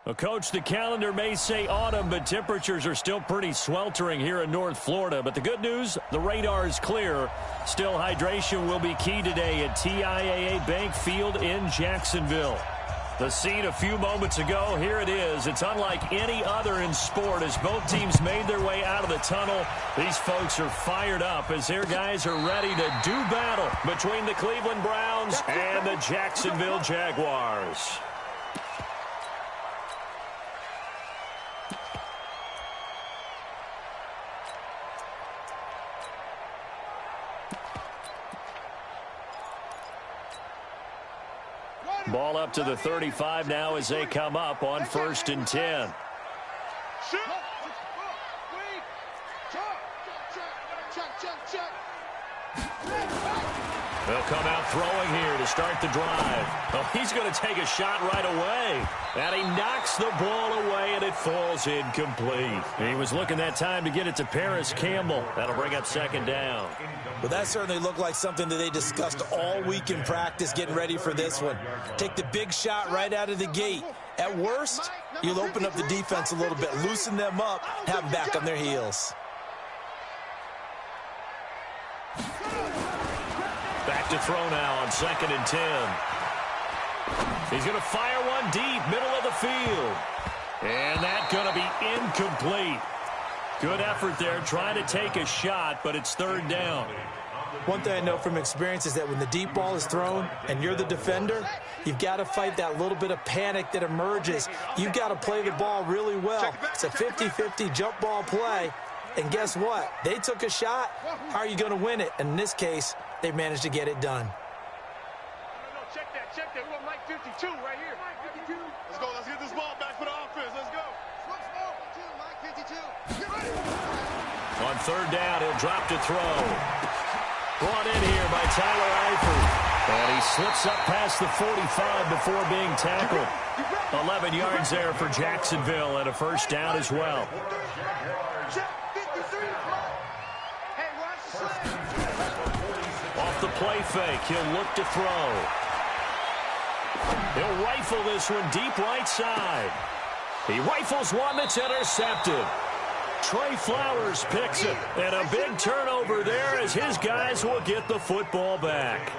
Well, Coach, the calendar may say autumn, but temperatures are still pretty sweltering here in North Florida. But the good news, the radar is clear. Still, hydration will be key today at TIAA Bank Field in Jacksonville. The scene a few moments ago, here it is. It's unlike any other in sport as both teams made their way out of the tunnel. These folks are fired up as their guys are ready to do battle between the Cleveland Browns and the Jacksonville Jaguars. Ball up to the 35 now as they come up on 1st and 10. They'll come out throwing here to start the drive. Oh, he's going to take a shot right away. And he knocks the ball away, and it falls incomplete. He was looking that time to get it to Paris Campbell. That'll bring up 2nd down. Well, that certainly looked like something that they discussed all week in practice, getting ready for this one. Take the big shot right out of the gate. At worst, you'll open up the defense a little bit, loosen them up, have them back on their heels. Back to throw now on 2nd and 10. He's going to fire one deep, middle of the field. And that's going to be incomplete. Good effort there, trying to take a shot, but it's 3rd down. One thing I know from experience is that when the deep ball is thrown and you're the defender, you've got to fight that little bit of panic that emerges. You've got to play the ball really well. It's a 50-50 jump ball play. And guess what? They took a shot. How are you going to win it? And in this case, they managed to get it done. No, check that. We want Mike 52 right here. Mike 52. Let's go. Let's get this ball back for the offense. Let's go. Mike 52. Get ready. On 3rd down, he'll drop to throw. Brought in here by Tyler Eifert. And he slips up past the 45 before being tackled. 11 yards there for Jacksonville and a 1st down as well. Off the play fake, he'll look to throw. He'll rifle this one deep right side. He rifles one that's intercepted. Trey Flowers picks it, and a big turnover there as his guys will get the football back.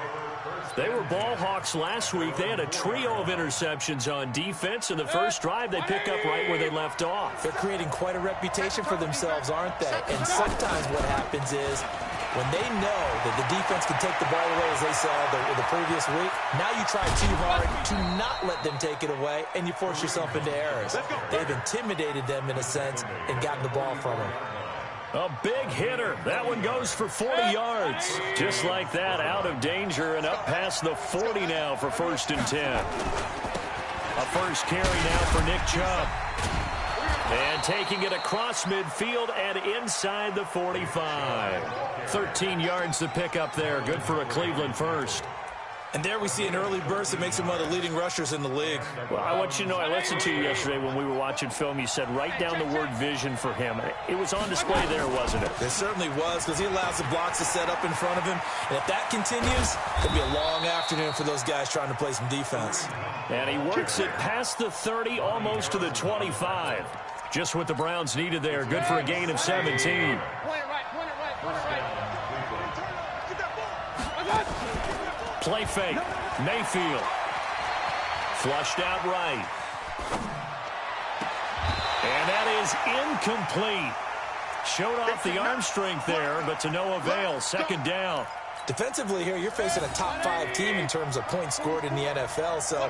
They were ball hawks last week. They had a trio of interceptions on defense. In the first drive, they pick up right where they left off. They're creating quite a reputation for themselves, aren't they? And sometimes what happens is when they know that the defense can take the ball away, as they saw the previous week, now you try too hard to not let them take it away, and you force yourself into errors. They've intimidated them in a sense and gotten the ball from them. A big hitter. That one goes for 40 yards. Just like that, out of danger and up past the 40 now for 1st and 10. A first carry now for Nick Chubb. And taking it across midfield and inside the 45. 13 yards to pick up there. Good for a Cleveland first. And there we see an early burst that makes him one of the leading rushers in the league. Well, I want you to know, I listened to you yesterday when we were watching film. You said write down the word vision for him. It was on display there, wasn't it? It certainly was, because he allows the blocks to set up in front of him. And if that continues, it'll be a long afternoon for those guys trying to play some defense. And he works it past the 30, almost to the 25. Just what the Browns needed there. Good for a gain of 17. Play fake. Mayfield. Flushed out right. And that is incomplete. Showed off the arm strength there, but to no avail. 2nd down. Defensively here, you're facing a top 5 team in terms of points scored in the NFL. So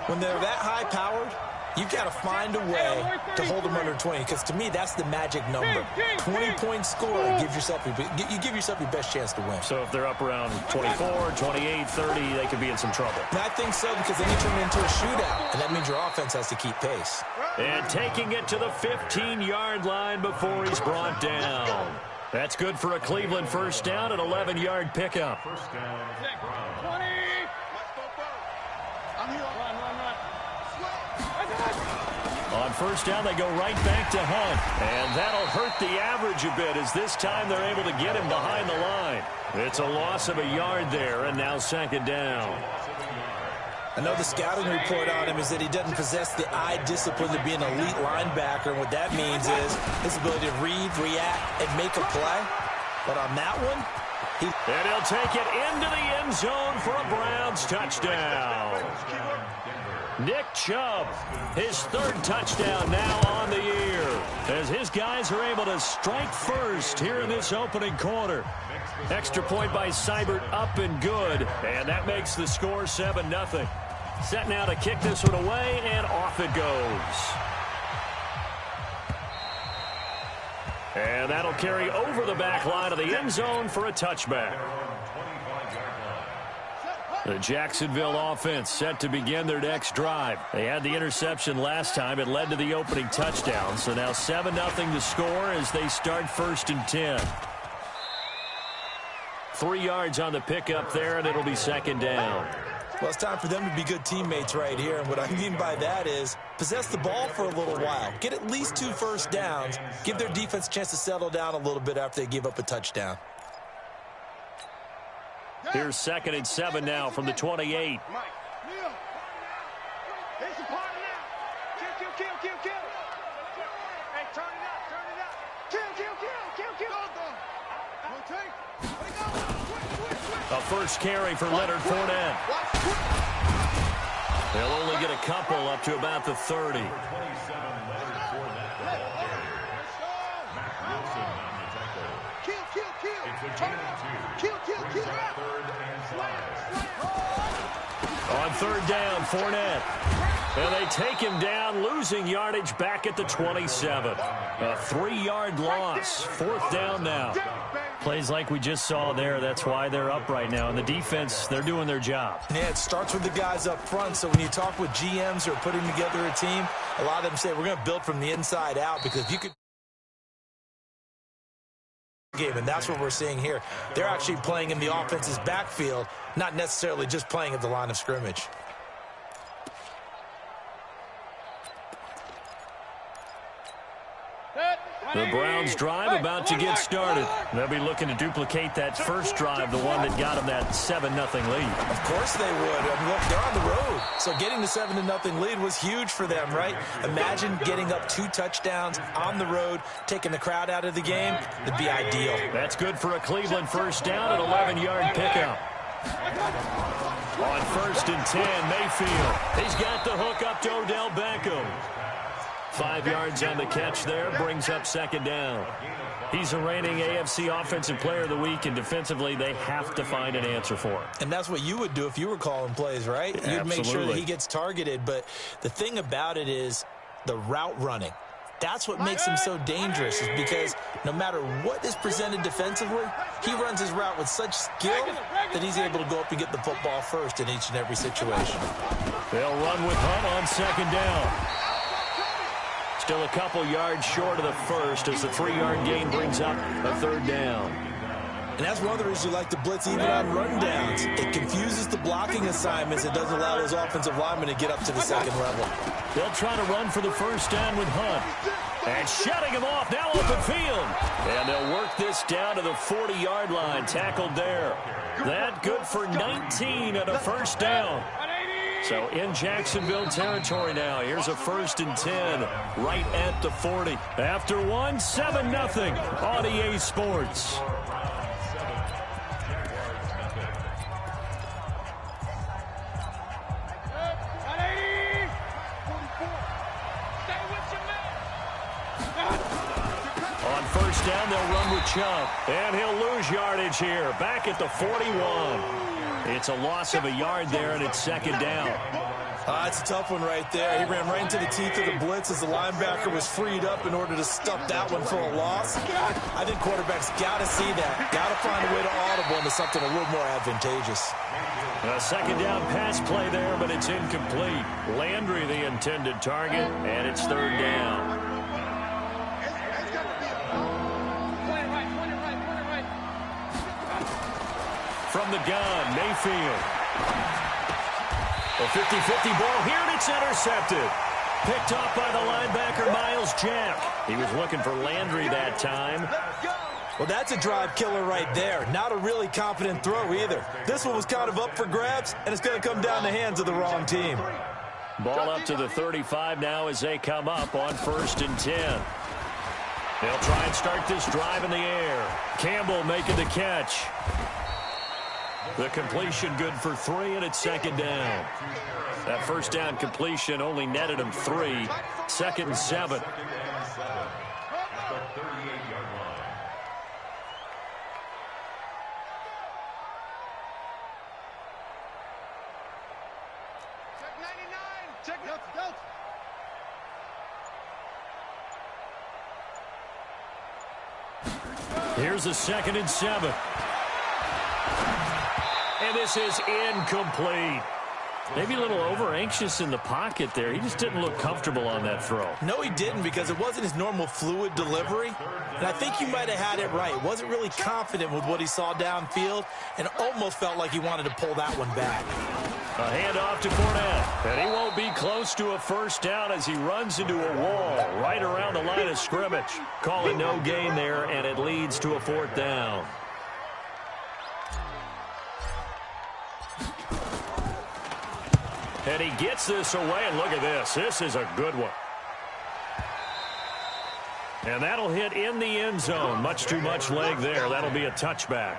when they're that high-powered, you've got to find a way to hold them under 20, because to me, that's the magic number. 20-point score gives yourself you give yourself your best chance to win. So if they're up around 24, 28, 30, they could be in some trouble. And I think so, because then you turn it into a shootout, and that means your offense has to keep pace. And taking it to the 15-yard line before he's brought down. That's good for a Cleveland 1st down, an 11-yard pickup. On 1st down, they go right back to Hunt. And that'll hurt the average a bit, as this time they're able to get him behind the line. It's a loss of a yard there, and now 2nd down. I know the scouting report on him is that he doesn't possess the eye discipline to be an elite linebacker. And what that means is his ability to read, react, and make a play. But on that one, and he'll take it into the end zone for a Browns touchdown. Nick Chubb, his third touchdown now on the year, as his guys are able to strike first here in this opening quarter. Extra point by Seibert, up and good, and that makes the score 7-0. Set now to kick this one away, and off it goes. And that'll carry over the back line of the end zone for a touchback. The Jacksonville offense set to begin their next drive. They had the interception last time. It led to the opening touchdown. So now 7-0 to score as they start 1st and 10. 3 yards on the pickup there, and it'll be 2nd down. Well, it's time for them to be good teammates right here. And what I mean by that is possess the ball for a little while. Get at least 2 first downs. Give their defense a chance to settle down a little bit after they give up a touchdown. Here's 2nd and 7 now from the 28. A first carry for Leonard Fournette. They'll only get a couple up to about the 30. On 3rd down, Fournette. And they take him down, losing yardage back at the 27. A 3-yard loss. 4th down now. Plays like we just saw there. That's why they're up right now. And the defense, they're doing their job. Yeah, it starts with the guys up front. So when you talk with GMs who are putting together a team, a lot of them say we're going to build from the inside out, because if you could game, and that's what we're seeing here. They're actually playing in the offense's backfield, not necessarily just playing at the line of scrimmage. The Browns drive about to get started. They'll be looking to duplicate that first drive, the one that got them that 7-0 lead. Of course they would. I mean, look, they're on the road. So getting the 7-0 lead was huge for them, right? Imagine getting up 2 touchdowns on the road, taking the crowd out of the game. It'd be ideal. That's good for a Cleveland first down, an 11-yard pickup. On 1st and 10, Mayfield. He's got the hook up to Odell Beckham. 5 yards on the catch there, brings up 2nd down. He's a reigning AFC Offensive Player of the Week, and defensively, they have to find an answer for him. And that's what you would do if you were calling plays, right? Absolutely. You'd make sure that he gets targeted. But the thing about it is the route running. That's what makes him so dangerous, is because no matter what is presented defensively, he runs his route with such skill that he's able to go up and get the football first in each and every situation. They'll run with Hunt on 2nd down. Still a couple yards short of the first as the 3-yard gain brings up a 3rd down. And that's one of the reasons you like to blitz even on rundowns. It confuses the blocking assignments. It doesn't allow those offensive linemen to get up to the 2nd level. They'll try to run for the first down with Hunt. And shutting him off, now open field. And they'll work this down to the 40-yard line, tackled there. That good for 19 and a first down. So in Jacksonville territory now. Here's a 1st and 10 right at the 40. After one, 7-0 on EA Sports. On 1st down, they'll run with Chubb. And he'll lose yardage here. Back at the 41. It's a loss of a yard there, and it's 2nd down. It's a tough one right there. He ran right into the teeth of the blitz as the linebacker was freed up in order to stuff that one for a loss. I think quarterbacks got to see that. Got to find a way to audible into something a little more advantageous. A 2nd down pass play there, but it's incomplete. Landry the intended target, and it's 3rd down. From the gun, Mayfield. A 50-50 ball here, and it's intercepted. Picked off by the linebacker, Miles Jack. He was looking for Landry that time. Well, that's a drive killer right there. Not a really confident throw either. This one was kind of up for grabs, and it's going to come down the hands of the wrong team. Ball up to the 35 now as they come up on 1st and 10. They'll try and start this drive in the air. Campbell making the catch. The completion good for 3, and it's 2nd down. That first down completion only netted him 3. 2nd and 7. Here's a 2nd and 7. And this is incomplete. Maybe a little over-anxious in the pocket there. He just didn't look comfortable on that throw. No, he didn't, because it wasn't his normal fluid delivery. And I think you might have had it right. Wasn't really confident with what he saw downfield and almost felt like he wanted to pull that one back. A handoff to Fournette. And he won't be close to a first down as he runs into a wall right around the line of scrimmage. Calling no gain there, and it leads to a 4th down. And he gets this away, and look at this. This is a good one. And that'll hit in the end zone. Much too much leg there. That'll be a touchback.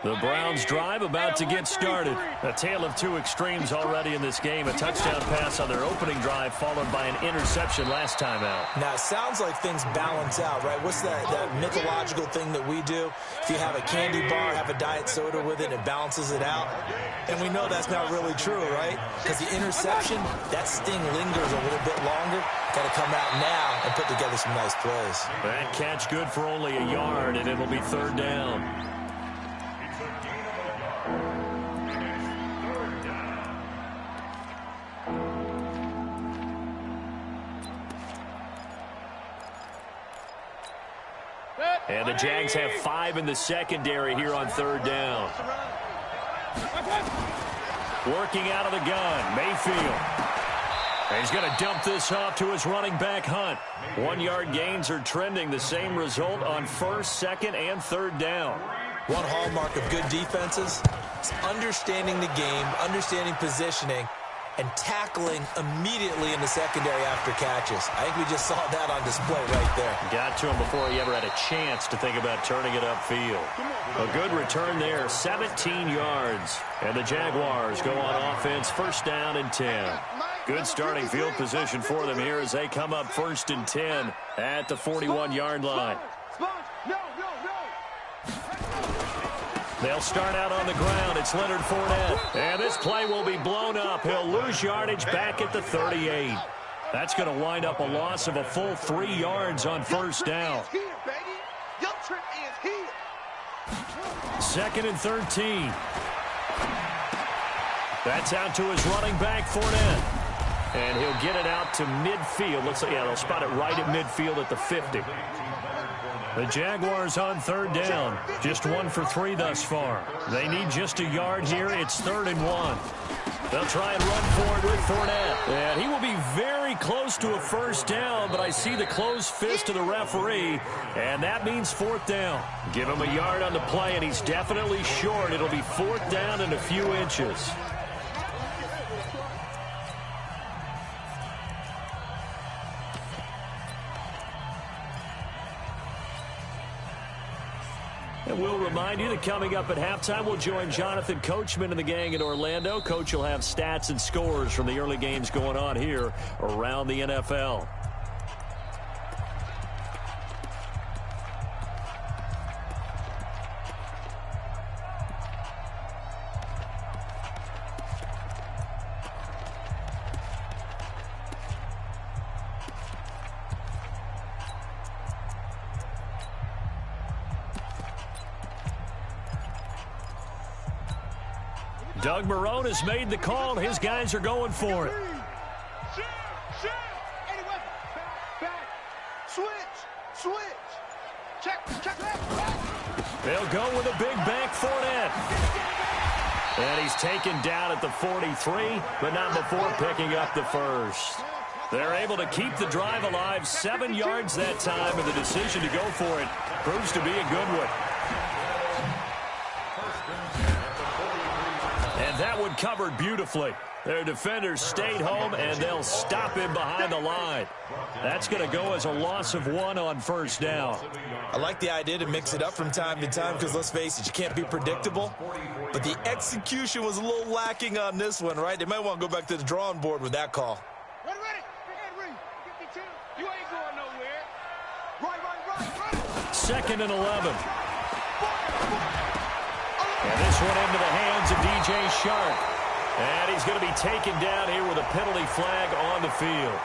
The Browns drive about to get started. A tale of two extremes already in this game. A touchdown pass on their opening drive followed by an interception last time out. Now, it sounds like things balance out, right? What's that mythological thing that we do? If you have a candy bar, have a diet soda with it, it balances it out. And we know that's not really true, right? Because the interception, that sting lingers a little bit longer. Got to come out now and put together some nice plays. That catch good for only a yard, and it'll be 3rd down. And the Jags have 5 in the secondary here on 3rd down. Working out of the gun, Mayfield. And he's going to dump this off to his running back, Hunt. 1-yard gains are trending. The same result on 1st, 2nd, and 3rd down. One hallmark of good defenses is understanding the game, understanding positioning, and tackling immediately in the secondary after catches. I think we just saw that on display right there. Got to him before he ever had a chance to think about turning it upfield. A good return there, 17 yards. And the Jaguars go on offense, 1st down and 10. Good starting field position for them here as they come up 1st and 10 at the 41-yard line. They'll start out on the ground. It's Leonard Fournette. And this play will be blown up. He'll lose yardage back at the 38. That's going to wind up a loss of a full 3 yards on 1st down. 2nd and 13. That's out to his running back, Fournette. And he'll get it out to midfield. Looks like, yeah, they'll spot it right at midfield at the 50. The Jaguars on 3rd down. Just 1 for 3 thus far. They need just a yard here. It's 3rd and 1. They'll try and run for it with Fournette. And he will be very close to a first down, but I see the closed fist of the referee, and that means 4th down. Give him a yard on the play, and he's definitely short. It'll be 4th down and a few inches. And we'll remind you that coming up at halftime, we'll join Jonathan Coachman and the gang in Orlando. Coach will have stats and scores from the early games going on here around the NFL. Doug Marrone has made the call. His guys are going for it. They'll go with a big bank Fournette. And he's taken down at the 43, but not before picking up the first. They're able to keep the drive alive, 7 yards that time, and the decision to go for it proves to be a good one. And that one covered beautifully. Their defenders stayed home, and they'll stop him behind the line. That's going to go as a loss of 1 on first down. I like the idea to mix it up from time to time because, let's face it, you can't be predictable. But the execution was a little lacking on this one, right? They might want to go back to the drawing board with that call. Ready. You ain't going nowhere. Right. 2nd and 11. And this one into the hands of DJ Shark. And he's going to be taken down here with a penalty flag on the field.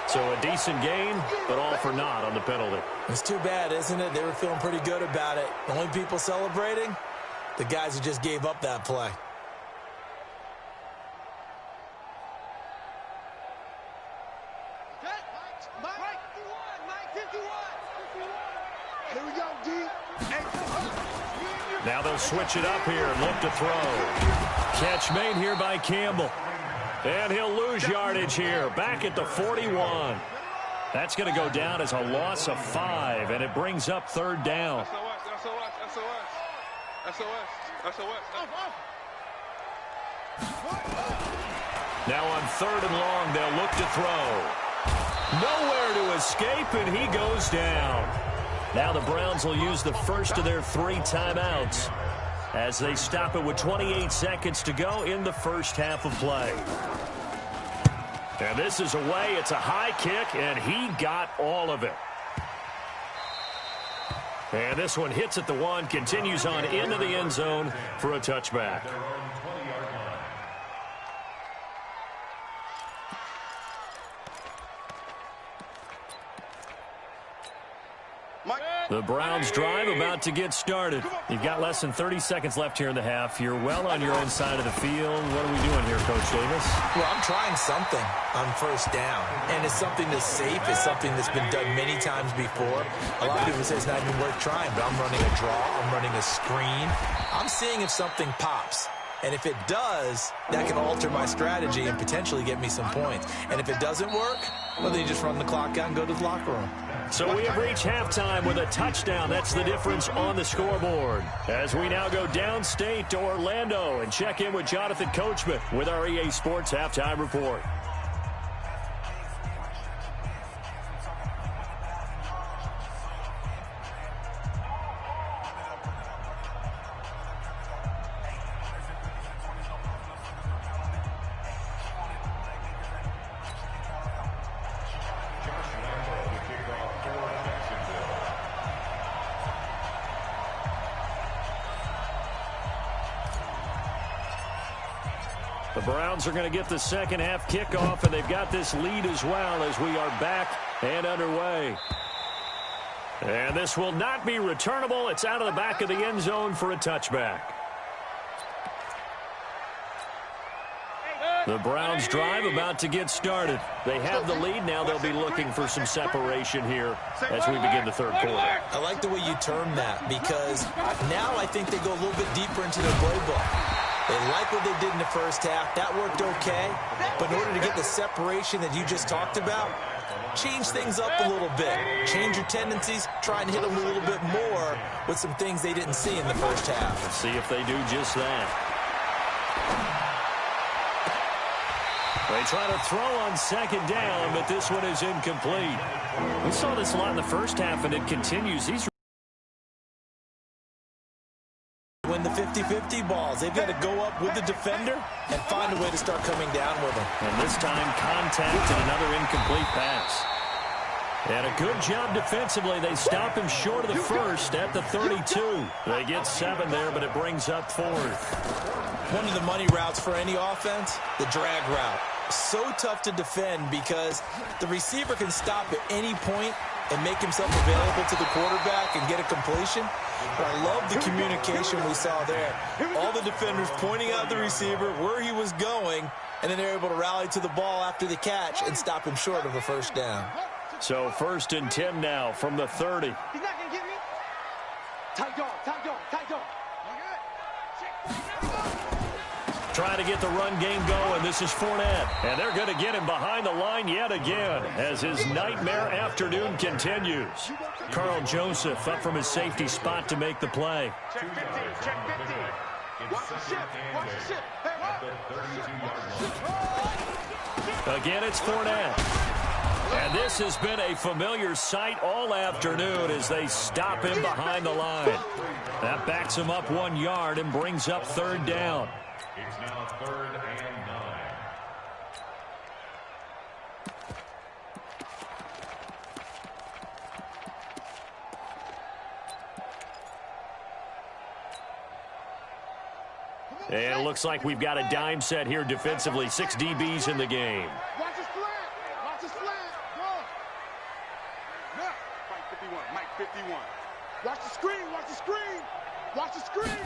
So a decent gain, but all for naught on the penalty. It's too bad, isn't it? They were feeling pretty good about it. The only people celebrating, the guys who just gave up that play. Here we go, D. Now they'll switch it up here and look to throw. Catch made here by Campbell. And he'll lose yardage here, back at the 41. That's going to go down as a loss of 5, and it brings up 3rd down. Now on 3rd and long, they'll look to throw. Nowhere to escape, and he goes down. Now the Browns will use the first of their 3 timeouts as they stop it with 28 seconds to go in the first half of play. And this is away. It's a high kick, and he got all of it. And this one hits at the 1, continues on into the end zone for a touchback. The Browns drive about to get started. You've got less than 30 seconds left here in the half. You're well on your own side of the field. What are we doing here, Coach Davis? Well, I'm trying something on first down, and it's something that's safe. It's something that's been done many times before. A lot of people say it's not even worth trying, but I'm running a draw. I'm running a screen. I'm seeing if something pops. And if it does, that can alter my strategy and potentially get me some points. And if it doesn't work, well, then you just run the clock out and go to the locker room. So we have reached halftime with a touchdown. That's the difference on the scoreboard. As we now go downstate to Orlando and check in with Jonathan Coachman with our EA Sports Halftime Report. The Browns are going to get the second half kickoff, and they've got this lead as well as we are back and underway. And this will not be returnable. It's out of the back of the end zone for a touchback. The Browns drive about to get started. They have the lead. Now they'll be looking for some separation here as we begin the third quarter. I like the way you term that because now I think they go a little bit deeper into their playbook. They like what they did in the first half. That worked okay. But in order to get the separation that you just talked about, change things up a little bit. Change your tendencies. Try and hit them a little bit more with some things they didn't see in the first half. Let's see if they do just that. They try to throw on second down, but this one is incomplete. We saw this a lot in the first half, and it continues. These win the 50-50 balls. They've got to go up with the defender and find a way to start coming down with them. And this time, contact and another incomplete pass. And a good job defensively. They stop him short of the first at the 32. They get 7 there, but it brings up 4th. One of the money routes for any offense, the drag route. So tough to defend because the receiver can stop at any point and make himself available to the quarterback and get a completion. But I love the communication we saw there. All the defenders pointing out the receiver, where he was going, and then they're able to rally to the ball after the catch and stop him short of a first down. So 1st and 10 now from the 30. He's not going to get me. Tight dog, tight dog, tight dog. Trying to get the run game going. This is Fournette. And they're going to get him behind the line yet again as his nightmare afternoon continues. Carl Joseph up from his safety spot to make the play. Check 15. Check 15. Watch the ship. Watch the ship. Hey, again, it's Fournette. And this has been a familiar sight all afternoon as they stop him behind the line. That backs him up 1 yard and brings up third down. It's now 3rd and 9. And it looks like we've got a dime set here defensively. 6 DBs in the game. watch his flat. Watch his flat. Go. Now, Mike 51. Mike 51. Watch the screen. Watch the screen. Watch the screen.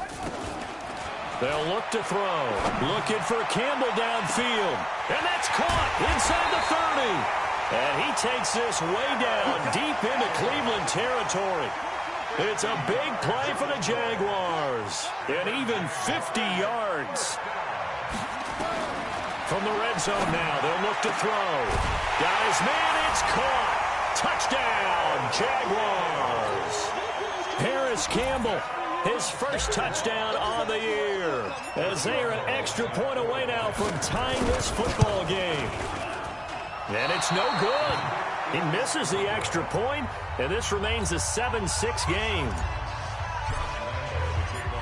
They'll look to throw. Looking for Campbell downfield. And that's caught inside the 30. And he takes this way down deep into Cleveland territory. It's a big play for the Jaguars. And even 50 yards. From the red zone now, they'll look to throw. Got his man, it's caught. Touchdown, Jaguars. Paris Campbell, his first touchdown on the year. As they are an extra point away now from tying this football game. And it's no good. He misses the extra point, and this remains a 7-6 game.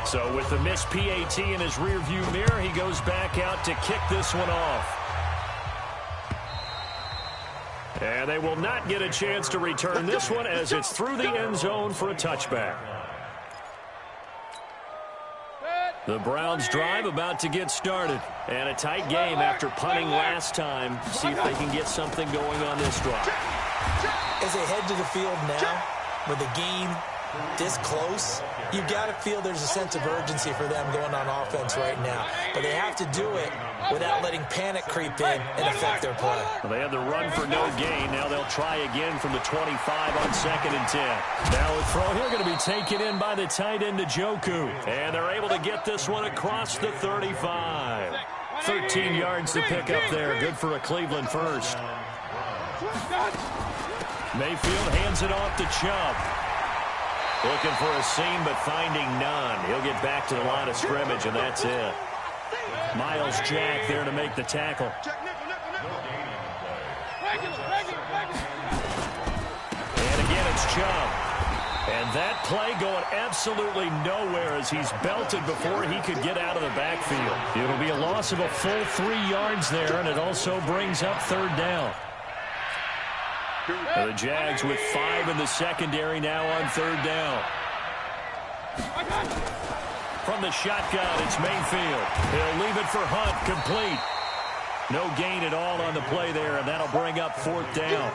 So with the missed PAT in his rearview mirror, he goes back out to kick this one off. And they will not get a chance to return this one as it's through the end zone for a touchback. The Browns drive about to get started. And a tight game after punting last time. See if they can get something going on this drive. As they head to the field now, with the game this close, you've got to feel there's a sense of urgency for them going on offense right now. But they have to do it without letting panic creep in and affect their play. Well, they had the run for no gain. Now they'll try again from the 25 on 2nd and 10. Now a throw here going to be taken in by the tight end to Jwhoppe. And they're able to get this one across the 35. 13 yards to pick up there. Good for a Cleveland first. Mayfield hands it off to Chubb. Looking for a seam, but finding none. He'll get back to the line of scrimmage, and that's it. Miles Jack there to make the tackle. And again, it's Chubb. And that play going absolutely nowhere as he's belted before he could get out of the backfield. It'll be a loss of a full 3 yards there, and it also brings up third down. The Jags with 5 in the secondary now on third down. From the shotgun, it's Mayfield. He'll leave it for Hunt, complete. No gain at all on the play there, and that'll bring up fourth down.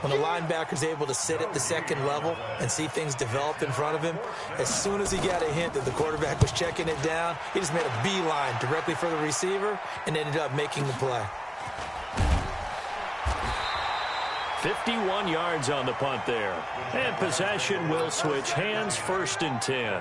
When the linebacker's able to sit at the second level and see things develop in front of him, as soon as he got a hint that the quarterback was checking it down, he just made a beeline directly for the receiver and ended up making the play. 51 yards on the punt there. And possession will switch hands, 1st and 10.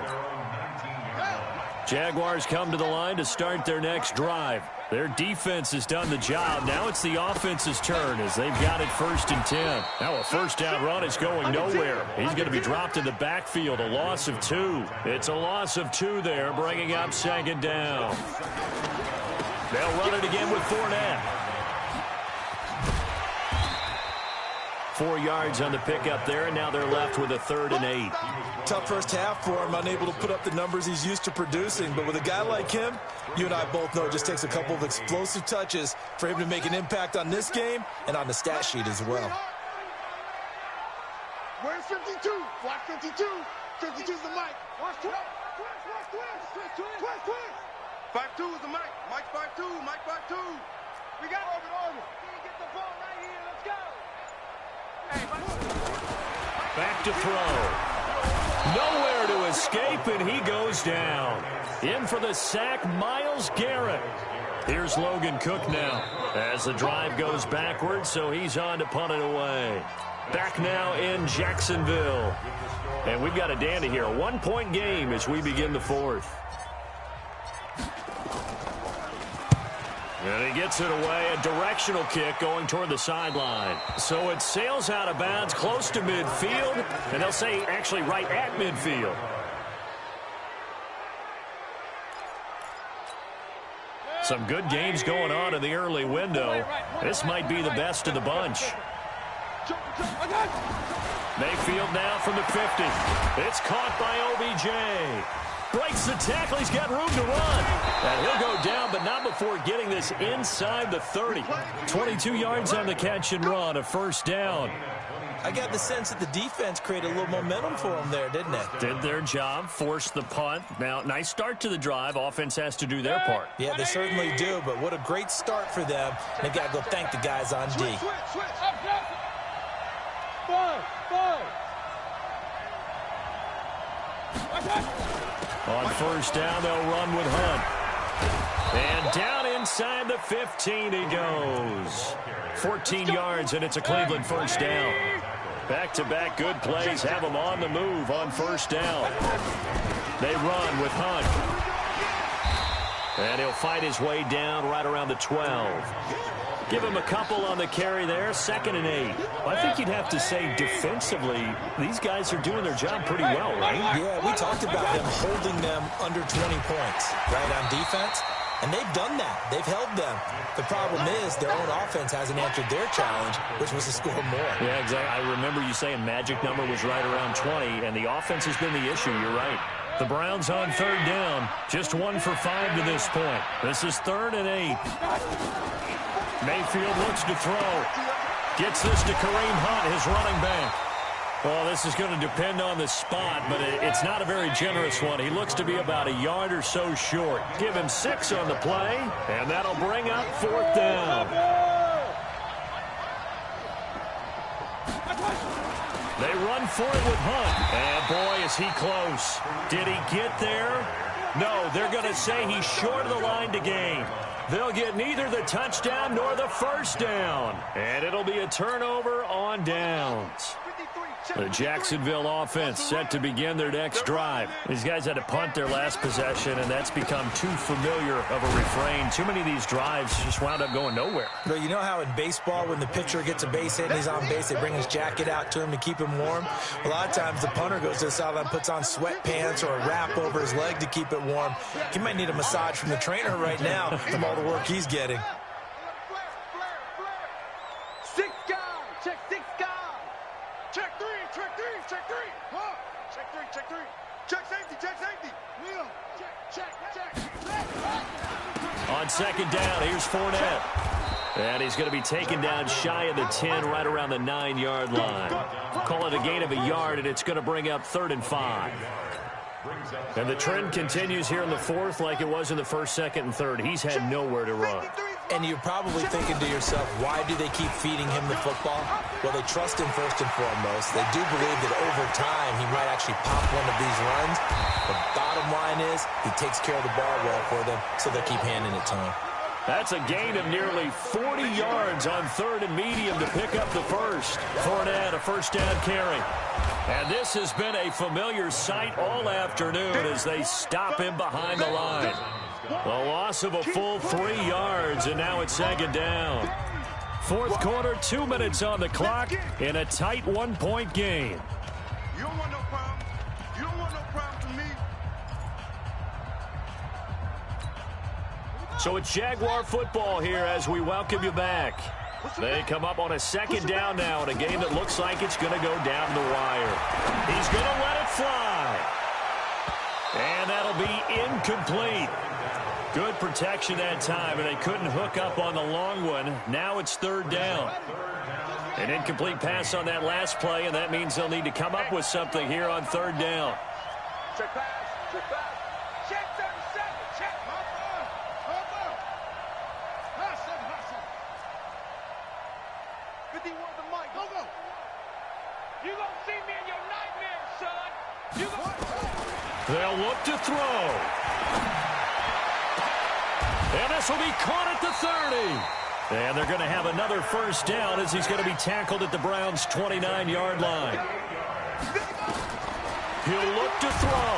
Jaguars come to the line to start their next drive. Their defense has done the job. Now it's the offense's turn as they've got it 1st and 10. Now a first down run is going nowhere. He's going to be dropped in the backfield, a loss of 2. It's a loss of 2 there, bringing up 2nd down. They'll run it again with Fournette. 4 yards on the pickup there, and now they're left with a 3rd and 8. Tough first half for him, unable to put up the numbers he's used to producing. But with a guy like him, you and I both know it just takes a couple of explosive touches for him to make an impact on this game and on the stat sheet as well. Where's 52? Watch 52. 52 is the mic. Watch twist. 52 is the mic. Mike 52. Mike 52. We got over. Get the ball right here. Let's go. Back to throw. Nowhere to escape, and he goes down. In for the sack, Myles Garrett. Here's Logan Cook now as the drive goes backwards, so he's on to punt it away. Back now in Jacksonville. And we've got a dandy here. A 1-point game as we begin the 4th. And he gets it away, a directional kick going toward the sideline. So it sails out of bounds close to midfield, and they'll say actually right at midfield. Some good games going on in the early window. This might be the best of the bunch. Mayfield now from the 50. It's caught by OBJ. Breaks the tackle. He's got room to run. And he'll go down, but not before getting this inside the 30. 22 yards on the catch and run, a first down. I got the sense that the defense created a little momentum for them there, didn't it? Did their job, forced the punt. Now, nice start to the drive. Offense has to do their part. Yeah, they certainly do, but what a great start for them. They got to go thank the guys on D. On first down, they'll run with Hunt. And down inside the 15 he goes. 14 yards, and it's a Cleveland first down. Back-to-back good plays have them on the move on first down. They run with Hunt. And he'll fight his way down right around the 12. Give him a couple on the carry there, 2nd and 8. I think you'd have to say defensively, these guys are doing their job pretty well, right? Yeah, we talked about them holding them under 20 points, right, on defense. And they've done that. They've held them. The problem is their own offense hasn't answered their challenge, which was to score more. Yeah, exactly. I remember you saying magic number was right around 20, and the offense has been the issue. You're right. The Browns on third down. Just 1 for 5 to this point. This is 3rd and 8. Mayfield looks to throw. Gets this to Kareem Hunt, his running back. Well, this is going to depend on the spot, but it's not a very generous one. He looks to be about a yard or so short. Give him 6 on the play, and that'll bring up 4th down. They run for it with Hunt. And, boy, is he close. Did he get there? No, they're going to say he's short of the line to gain. They'll get neither the touchdown nor the first down. And it'll be a turnover on downs. The Jacksonville offense set to begin their next drive. These guys had to punt their last possession, and that's become too familiar of a refrain. Too many of these drives just wound up going nowhere. But you know how in baseball, when the pitcher gets a base hit and he's on base, they bring his jacket out to him to keep him warm? A lot of times the punter goes to the sideline, puts on sweatpants or a wrap over his leg to keep it warm. He might need a massage from the trainer right now from all the work he's getting. On 2nd down, here's Fournette. And he's going to be taken down shy of the 10, right around the 9-yard line. Call it a gain of a yard, and it's going to bring up 3rd and 5. And the trend continues here in the 4th like it was in the 1st, 2nd, and 3rd. He's had nowhere to run. And you're probably thinking to yourself, why do they keep feeding him the football? Well, they trust him first and foremost. They do believe that over time he might actually pop one of these runs. The bottom line is he takes care of the ball well for them, so they'll keep handing it to him. That's a gain of nearly 40 yards on 3rd and medium to pick up the first. Fournette, a first down carry. And this has been a familiar sight all afternoon as they stop him behind the line. A loss of a full 3 yards, and now it's 2nd down. 4th quarter, 2 minutes on the clock in a tight 1-point game. You don't want no problem. You don't want no problem from me. So it's Jaguar football here as we welcome you back. They come up on a 2nd down now in a game that looks like it's going to go down the wire. He's going to let it fly. And that'll be incomplete. Good protection that time, and they couldn't hook up on the long one. Now it's 3rd down. An incomplete pass on that last play, and that means they'll need to come up with something here on 3rd down. Check pass. Check pass. Check 37. Check. Hustle. 51 the mic. Go. You gonna see me in your nightmares, son. You gonna... They'll look to throw. And this will be caught at the 30. And they're going to have another first down as he's going to be tackled at the Browns' 29-yard line. He'll look to throw.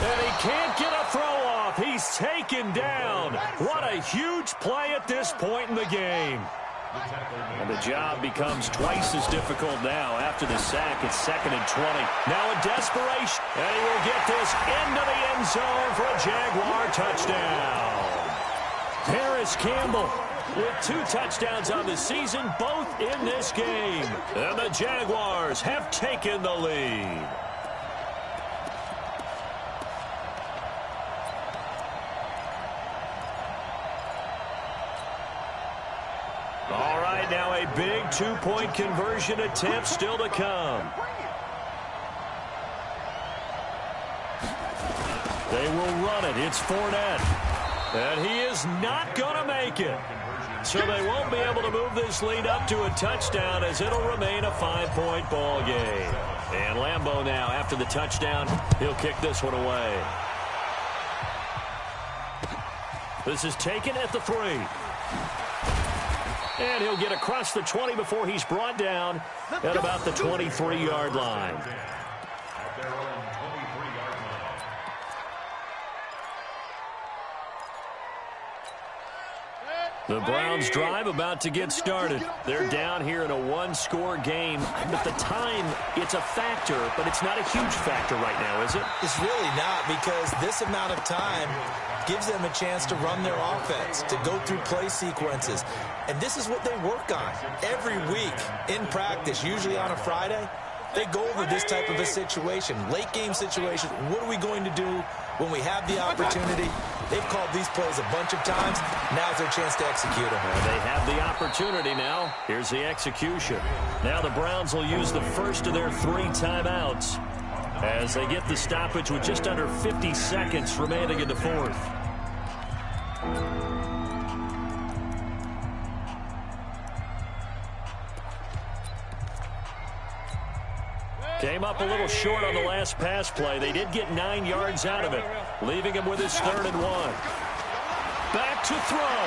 And he can't get a throw off. off. He's taken down. What a huge play at this point in the game. And the job becomes twice as difficult now after the sack. It's 2nd and 20. Now in desperation. And he will get this into the end zone for a Jaguar touchdown. Harris Campbell with 2 touchdowns on the season, both in this game. And the Jaguars have taken the lead. All right, now a big 2-point conversion attempt still to come. They will run it. It's Fournette. And he is not going to make it. So they won't be able to move this lead up to a touchdown as it'll remain a 5-point ball game. And Lambeau now, after the touchdown, he'll kick this one away. This is taken at the 3. And he'll get across the 20 before he's brought down at about the 23-yard line. The Browns drive about to get started. They're down here in a 1-score game. But the time, it's a factor, but it's not a huge factor right now, is it? It's really not, because this amount of time gives them a chance to run their offense, to go through play sequences. And this is what they work on every week in practice, usually on a Friday. They go over this type of a situation, late game situation. What are we going to do when we have the opportunity? They've called these plays a bunch of times. Now's their chance to execute them. They have the opportunity now. Here's the execution. Now the Browns will use the first of their 3 timeouts as they get the stoppage with just under 50 seconds remaining in the 4th. Came up a little short on the last pass play. They did get 9 yards out of it, leaving him with his 3rd and 1. Back to throw.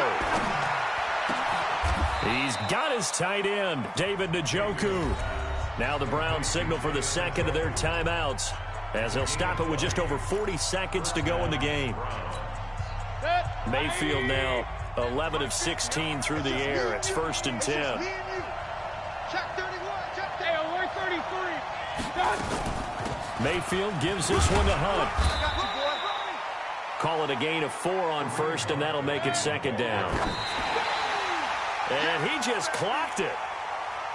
He's got his tight end, David Njoku. Now the Browns signal for the 2nd of their timeouts as they'll stop it with just over 40 seconds to go in the game. Mayfield now 11 of 16 through the air. It's 1st and 10. Mayfield gives this one to Hunt. Call it a gain of 4 on 1st, and that'll make it 2nd down. And he just clocked it.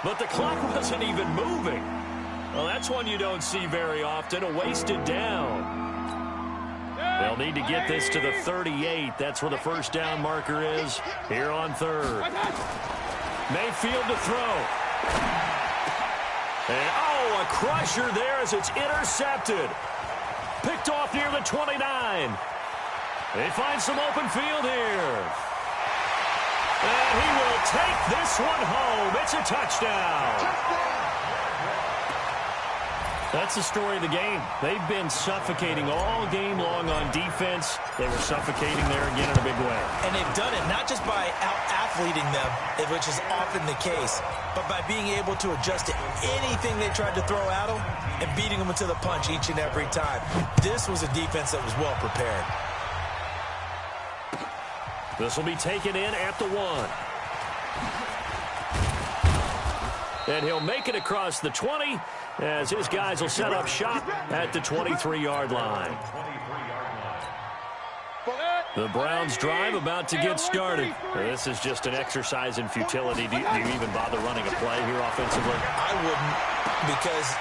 But the clock wasn't even moving. Well, that's one you don't see very often, a wasted down. They'll need to get this to the 38. That's where the 1st down marker is here on 3rd. Mayfield to throw. And, a crusher there as it's intercepted. Picked off near the 29. They find some open field here. And he will take this one home. It's a touchdown. That's the story of the game. They've been suffocating all game long on defense. They were suffocating there again in a big way. And they've done it not just by out-athleting them, which is often the case, but by being able to adjust to anything they tried to throw at them and beating them to the punch each and every time. This was a defense that was well prepared. This will be taken in at the 1. And he'll make it across the 20 as his guys will set up shop at the 23-yard line. The Browns drive about to get started. This is just an exercise in futility. Do you even bother running a play here offensively? I wouldn't, because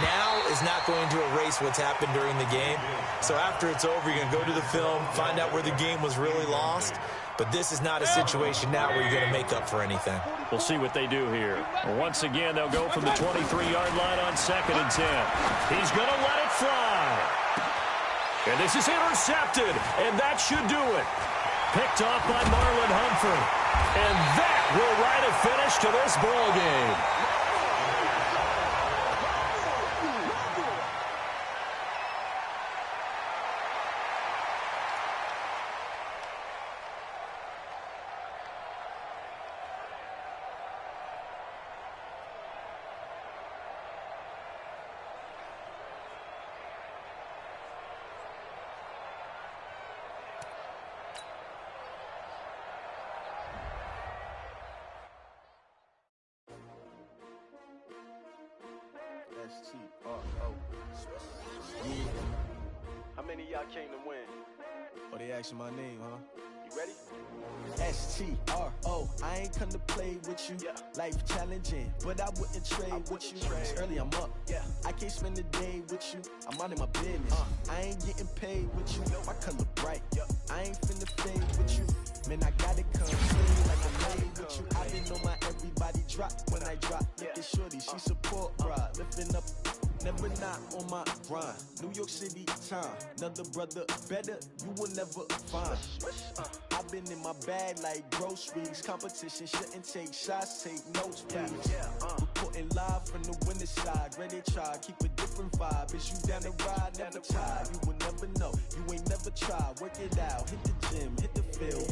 now is not going to erase what's happened during the game. So after it's over, you're going to go to the film, find out where the game was really lost. But this is not a situation now where you're going to make up for anything. We'll see what they do here. Once again, they'll go from the 23-yard line on 2nd and 10. He's going to let it fly. And this is intercepted, and that should do it. Picked off by Marlon Humphrey. And that will write a finish to this ball game. S-T-R-O. Yeah. How many of y'all came to win? Oh, they asking my name, huh? You ready? S-T-R-O. I ain't come to play with you. Yeah. Life challenging, but I wouldn't trade with you. It's early, I'm up. Yeah. I can't spend the day with you. I'm out of my business. I ain't getting paid with you. My color bright. I ain't finna fade with you. Man, I gotta come clean like I'm made with you. I been on my everybody drop when I drop. Look at shorty, she support ride. Lifting up, never not on my grind. New York City time, another brother better, you will never find. I've been in my bag like groceries. Competition shouldn't take shots, take notes, please. Reporting live from the winning side. Ready to try, keep a different vibe. Is you down the ride, never tired. You will never know, you ain't never tried. Work it out, hit the gym, hit the field.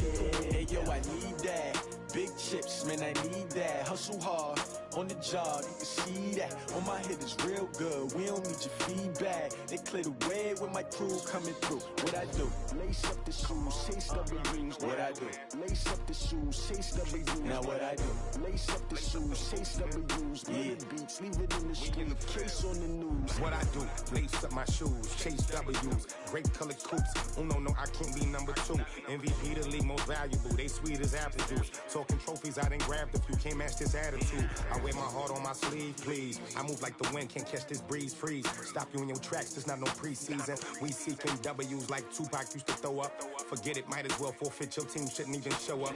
Hey yo, I need that. Big chips, man, I need that. Hustle hard, on the job, you can see that. On my head is real good, we don't need your feedback. They clear the way with my crew coming through. What I do? Lace up the shoes, chase W's. What I do? Lace up the shoes, chase W's. Now what I do? Lace up the shoes, chase W's. Yeah, beats, leave it in the street, case on the news. What I do? Lace up my shoes, chase W's. Great colored coops. Oh no, I can't be number 2. MVP the league most valuable. They sweet as apple juice. Talking trophies, I done grabbed a few. Can't match this attitude. I wear my heart on my sleeve, please. I move like the wind, can't catch this breeze, freeze. Stop you in your tracks, there's not no preseason. We seeking W's like Tupac used to throw up. Forget it, might as well forfeit. Your team shouldn't even show up.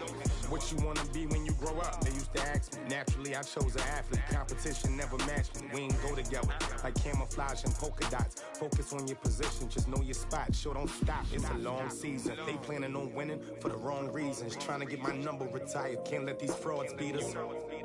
What you wanna be when you grow up? They used to ask me. Naturally, I chose an athlete. Competition never matched me. We ain't go together like camouflage and polka dots. Focus on your position, just know your spot. Sure, don't stop. It's a long season. They planning on winning for the wrong reasons. Trying to get my number retired. Can't let these frauds beat us.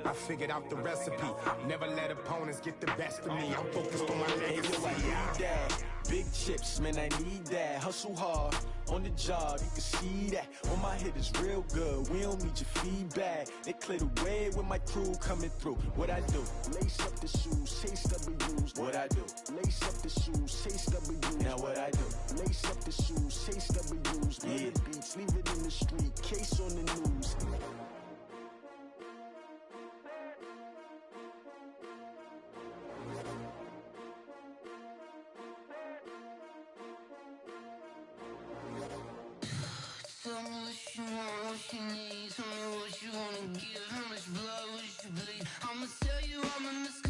I figured out the recipe. Never let opponents get the best of me. I'm focused on my legacy. I need that. Big chips, man, I need that. Hustle hard, on the job, you can see that. On my head is real good, we don't need your feedback. They clear the way with my crew coming through. What I do? Lace up the shoes, chase W's. What I do? Lace up the shoes, chase W's. Now what I do? Lace up the shoes, chase W's. Yeah, beats, leave it in the street, case on the news. Tell me what you want, what you need. Tell me what you wanna give. How much blood would you bleed? I'ma tell you I'm a